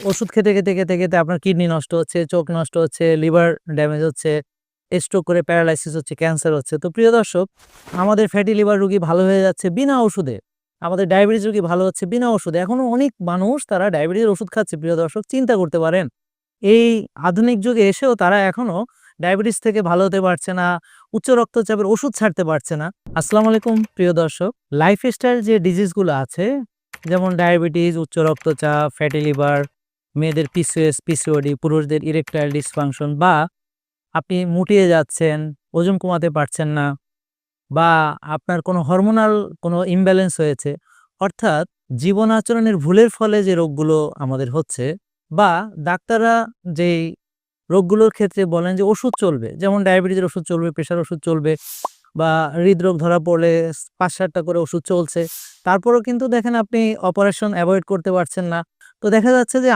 ওষুধ খেতে আপনার কিডনি নষ্ট হচ্ছে, চোখ নষ্ট হচ্ছে, লিভার ড্যামেজ হচ্ছে, স্ট্রোক করে প্যারালাইসিস হচ্ছে, ক্যান্সার হচ্ছে। তো প্রিয় দর্শক, আমাদের ফ্যাটি লিভার রোগী ভালো হয়ে যাচ্ছে বিনা ওষুধে। আমাদের ডায়াবেটিস রোগী ভালো হচ্ছে বিনা ওষুধে। এখনো অনেক মানুষ তারা ডায়াবেটিসের ওষুধ খাচ্ছে প্রিয় দর্শক, চিন্তা করতে পারেন। এই আধুনিক যুগে এসেও তারা এখনো ডায়াবেটিস থেকে ভালো হতে পারছে না, উচ্চ রক্তচাপের ওষুধ ছাড়তে পারছে না। আসসালামু আলাইকুম প্রিয় দর্শক। লাইফস্টাইল যে ডিজিজগুলো আছে যেমন ডায়াবেটিস, উচ্চ রক্তচাপ, ফ্যাটি লিভার, মেয়েদের পিসিওএস, পিসিওডি, পুরুষদের ইরেকটাইল ডিসফাংশন বা আপনি মুটিয়ে যাচ্ছেন, ওজন কমাতে পারছেন না বা আপনার কোনো হরমোনাল কোনো ইমব্যালেন্স হয়েছে, অর্থাৎ জীবন আচরণের ভুলের ফলে যে রোগগুলো আমাদের হচ্ছে বা ডাক্তাররা যেই রোগগুলোর ক্ষেত্রে বলেন যে ওষুধ চলবে, যেমন ডায়াবেটিসের ওষুধ চলবে, প্রেশার ওষুধ চলবে বা হৃদরোগ ধরা পড়লে ৫-৭টা করে ওষুধ চলছে। তারপরেও কিন্তু দেখেন আপনি অপারেশন এভয়েড করতে পারছেন না। তো দেখা যাচ্ছে যে